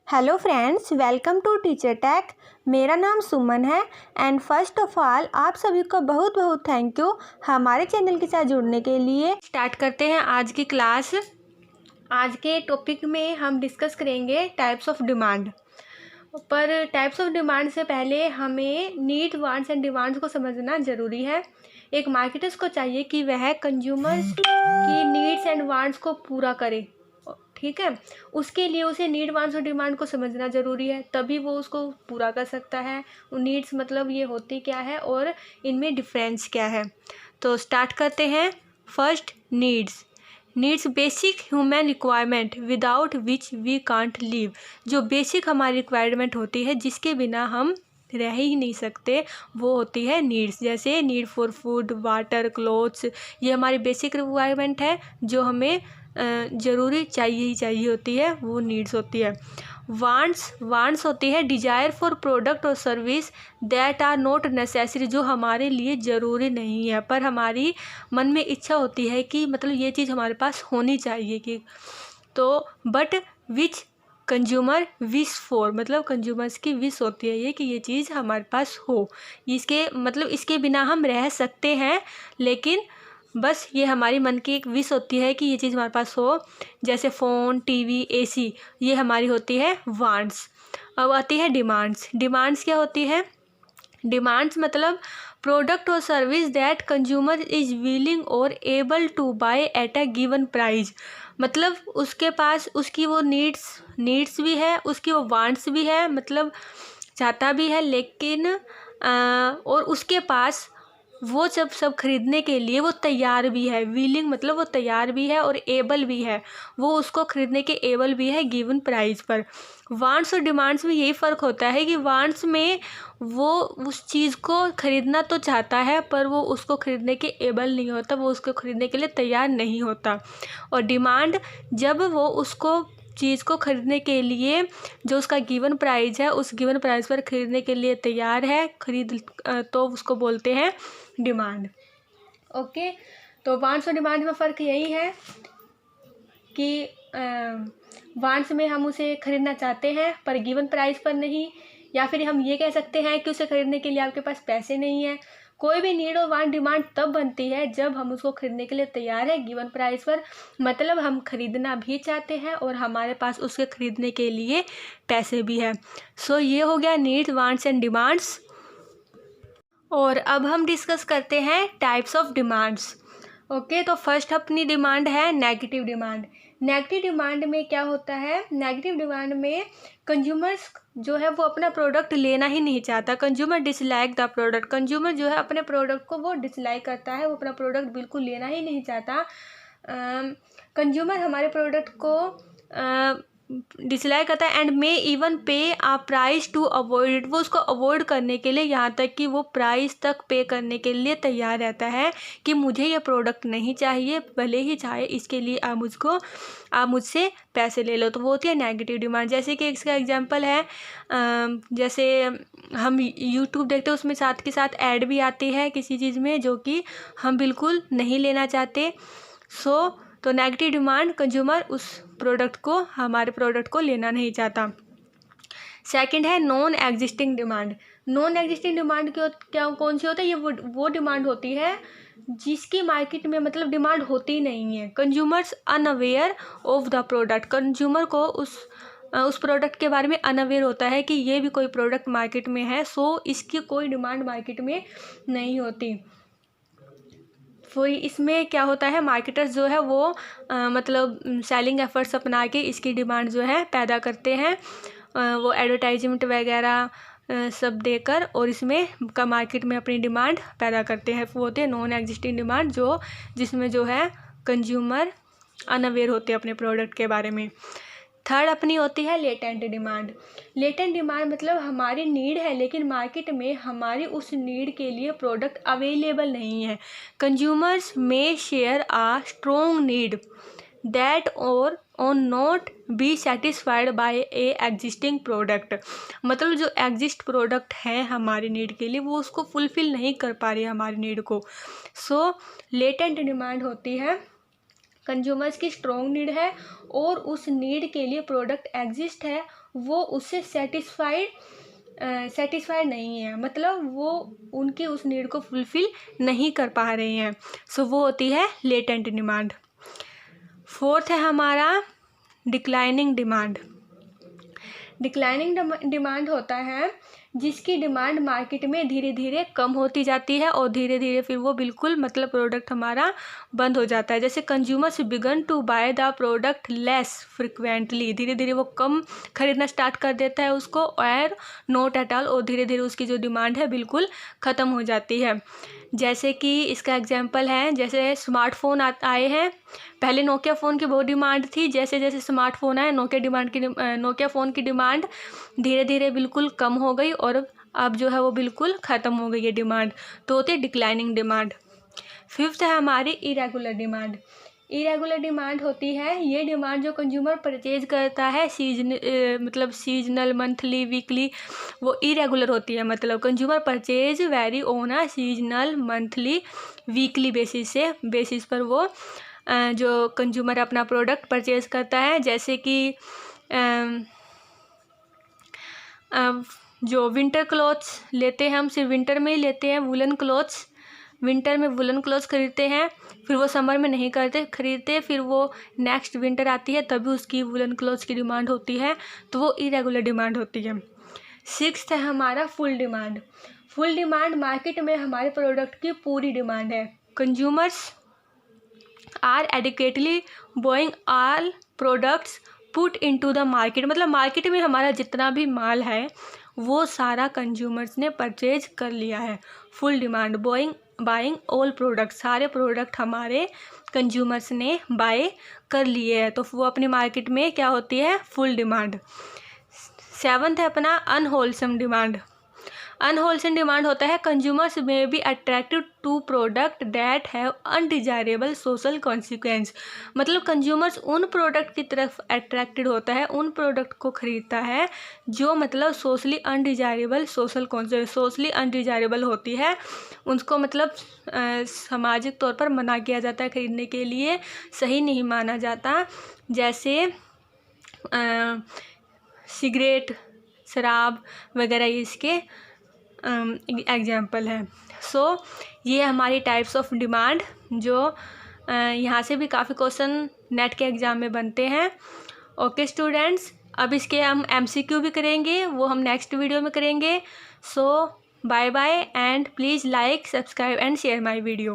Hello friends, welcome to teacher tech. मेरा नाम सुमन है एंड फर्स्ट ऑफ ऑल आप सभी को बहुत बहुत थैंक यू हमारे चैनल के साथ जुड़ने के लिए। स्टार्ट करते हैं आज की क्लास। आज के टॉपिक में हम डिस्कस करेंगे टाइप्स ऑफ डिमांड। पर टाइप्स ऑफ डिमांड से पहले हमें नीड, वांट्स एंड डिमांड्स को समझना ज़रूरी है। एक मार्केटर्स को चाहिए कि वह कंज्यूमर्स की नीड्स एंड वांट्स को पूरा करे, ठीक है। उसके लिए उसे नीड, वांट्स और डिमांड को समझना ज़रूरी है, तभी वो उसको पूरा कर सकता है। नीड्स मतलब ये होती क्या है और इनमें डिफरेंस क्या है। तो स्टार्ट करते हैं। First, needs. Needs basic human requirement without which we can't live. जो बेसिक हमारी रिक्वायरमेंट होती है जिसके बिना हम रह ही नहीं सकते, वो होती है नीड्स। जैसे need for food, water, clothes, ये हमारी बेसिक रिक्वायरमेंट है जो हमें ज़रूरी चाहिए ही चाहिए होती है, वो नीड्स होती है। वांट्स होती है डिजायर फॉर प्रोडक्ट और service that are not necessary, जो हमारे लिए ज़रूरी नहीं है पर हमारी मन में इच्छा होती है कि मतलब ये चीज़ हमारे पास होनी चाहिए कि, तो but which consumer wish for, मतलब कंज्यूमर्स की विश होती है ये कि ये चीज़ हमारे पास हो। इसके मतलब इसके बिना हम रह सकते हैं, लेकिन बस ये हमारी मन की एक विश होती है कि ये चीज़ हमारे पास हो। जैसे फ़ोन, टीवी, एसी, ये हमारी होती है वांट्स। अब आती है डिमांड्स। डिमांड्स क्या होती है? डिमांड्स मतलब प्रोडक्ट और service that consumer is willing और able to buy at a given price. मतलब उसके पास उसकी वो नीड्स भी है, उसकी वो वांट्स भी है, मतलब चाहता भी है, लेकिन और उसके पास वो सब खरीदने के लिए वो तैयार भी है। विलिंग मतलब वो तैयार भी है और एबल भी है, वो उसको खरीदने के एबल भी है गिवन प्राइस पर। वांट्स और डिमांड्स में यही फ़र्क होता है कि वांट्स में वो उस चीज़ को खरीदना तो चाहता है पर वो उसको खरीदने के एबल नहीं होता, वो उसको खरीदने के लिए तैयार नहीं होता। और डिमांड, जब वो उसको चीज़ को खरीदने के लिए जो उसका गिवन प्राइस है उस गिवन प्राइस पर खरीदने के लिए तैयार है, तो उसको बोलते हैं डिमांड। ओके, तो वांट्स और डिमांड में फ़र्क यही है कि वांट्स में हम उसे खरीदना चाहते हैं पर गिवन प्राइस पर नहीं, या फिर हम ये कह सकते हैं कि उसे खरीदने के लिए आपके पास पैसे नहीं हैं। कोई भी नीड और वांट डिमांड तब बनती है जब हम उसको खरीदने के लिए तैयार है गिवन प्राइस पर, मतलब हम खरीदना भी चाहते हैं और हमारे पास उसके खरीदने के लिए पैसे भी है। सो ये हो गया नीड्स, वांट्स एंड डिमांड्स। और अब हम डिस्कस करते हैं टाइप्स ऑफ डिमांड्स। ओके, तो फर्स्ट अपनी डिमांड है नेगेटिव डिमांड। नेगेटिव डिमांड में क्या होता है? नेगेटिव डिमांड में कंज्यूमर्स जो है वो अपना प्रोडक्ट लेना ही नहीं चाहता। Consumer dislike the product. Consumer जो है अपने प्रोडक्ट को वो डिसलाइक करता है, वो अपना प्रोडक्ट बिल्कुल लेना ही नहीं चाहता। कंज्यूमर हमारे प्रोडक्ट को डिसलाइक करता है एंड मे इवन पे आ प्राइस टू अवॉइड इट। वो उसको अवॉइड करने के लिए, यहाँ तक कि वो प्राइस तक पे करने के लिए तैयार रहता है कि मुझे ये प्रोडक्ट नहीं चाहिए, भले ही चाहे इसके लिए आप मुझसे पैसे ले लो। तो वो होती है नेगेटिव डिमांड। जैसे कि इसका एग्जांपल है, जैसे हम यूट्यूब देखते हैं, उसमें साथ के साथ ऐड भी आती है किसी चीज़ में जो कि हम बिल्कुल नहीं लेना चाहते। तो नेगेटिव डिमांड, कंज्यूमर उस प्रोडक्ट को, हमारे प्रोडक्ट को लेना नहीं चाहता। सेकंड है non existing demand. Non existing demand कौन सी होती है? ये वो डिमांड होती है जिसकी मार्केट में मतलब डिमांड होती नहीं है। Consumers unaware of the product. Consumer को उस प्रोडक्ट के बारे में अनअवेयर होता है कि ये भी कोई प्रोडक्ट मार्केट में है, सो इसकी कोई डिमांड मार्केट में नहीं होती। वही इसमें क्या होता है, मार्केटर्स जो है वो मतलब सेलिंग एफर्ट्स अपना के इसकी डिमांड जो है पैदा करते हैं। वो एडवर्टाइजमेंट वगैरह सब देकर और इसमें का मार्केट में अपनी डिमांड पैदा करते हैं। वो होते हैं नॉन एग्जिस्टिंग डिमांड, जिसमें जो है कंज्यूमर अनअवेयर होते हैं अपने प्रोडक्ट के बारे में। थर्ड अपनी होती है लेटेंट डिमांड। लेटेंट डिमांड मतलब हमारी नीड है लेकिन मार्केट में हमारी उस नीड के लिए प्रोडक्ट अवेलेबल नहीं है। कंज्यूमर्स में share a strong need that और not be satisfied by a existing product. मतलब जो एग्जिस्ट प्रोडक्ट है हमारी नीड के लिए वो उसको फुलफिल नहीं कर पा रही है हमारी नीड को। सो लेटेंट डिमांड होती है कंज्यूमर्स की स्ट्रॉन्ग नीड है और उस नीड के लिए प्रोडक्ट एग्जिस्ट है, वो उससे सेटिस्फाइड नहीं है, मतलब वो उनकी उस नीड को फुलफ़िल नहीं कर पा रहे हैं। सो वो होती है लेटेंट डिमांड। फोर्थ है हमारा डिक्लाइनिंग डिमांड। डिक्लाइनिंग डिमांड होता है जिसकी डिमांड मार्केट में धीरे धीरे कम होती जाती है और धीरे धीरे फिर वो बिल्कुल मतलब प्रोडक्ट हमारा बंद हो जाता है। जैसे consumers begin to buy the product less frequently, धीरे धीरे वो कम खरीदना स्टार्ट कर देता है उसको, और नॉट एट ऑल, और धीरे धीरे उसकी जो डिमांड है बिल्कुल ख़त्म हो जाती है। जैसे कि इसका एग्जांपल है, जैसे स्मार्टफोन आए हैं, पहले नोकिया फ़ोन की बहुत डिमांड थी, जैसे जैसे स्मार्टफोन आए नोकिया फ़ोन की डिमांड धीरे धीरे बिल्कुल कम हो गई और अब जो है वो बिल्कुल ख़त्म हो गई है डिमांड, तो होती है डिक्लाइनिंग डिमांड। फिफ्थ है हमारी इरेगुलर डिमांड। इरेगुलर डिमांड होती है ये डिमांड जो कंज्यूमर परचेज करता है मतलब सीजनल, मंथली, वीकली, वो इरेगुलर होती है। मतलब consumer purchase very on a seasonal, monthly, weekly basis पर वो जो कंज्यूमर अपना प्रोडक्ट परचेज करता है। जैसे कि जो विंटर क्लॉथ्स लेते हैं हम, सिर्फ विंटर में ही लेते हैं वुलन क्लॉथ्स, विंटर में वुलन क्लॉथ्स खरीदते हैं, फिर वो समर में नहीं खरीदते, फिर वो नेक्स्ट विंटर आती है तभी उसकी वुलन क्लॉथ्स की डिमांड होती है, तो वो इरेगुलर डिमांड होती है। सिक्स्थ है हमारा full demand. Full demand market में हमारे प्रोडक्ट की पूरी डिमांड है। Consumers are adequately buying all products put into the market, मतलब मार्केट में हमारा जितना भी माल है वो सारा कंज्यूमर्स ने परचेज कर लिया है। Full demand, buying all product, सारे प्रोडक्ट हमारे कंज्यूमर्स ने बाय कर लिए हैं, तो वो अपनी मार्केट में क्या होती है, फुल डिमांड। सेवंथ है अपना अनहोलसम डिमांड। अनहोलसम डिमांड होता है consumers may be attractive to product that have undesirable social consequence, मतलब कंज्यूमर्स उन प्रोडक्ट की तरफ अट्रैक्टेड होता है, उन प्रोडक्ट को खरीदता है जो मतलब सोशली अनडिजायरेबल होती है, उनको मतलब सामाजिक तौर पर मना किया जाता है खरीदने के लिए, सही नहीं माना जाता। जैसे सिगरेट, शराब वगैरह इसके एग्जाम्पल है। सो ये हमारी टाइप्स ऑफ डिमांड जो यहाँ से भी काफ़ी क्वेश्चन नेट के एग्ज़ाम में बनते हैं। ओके स्टूडेंट्स, अब इसके हम MCQ भी करेंगे, वो हम नेक्स्ट वीडियो में करेंगे। So bye bye and please like, subscribe and share my video.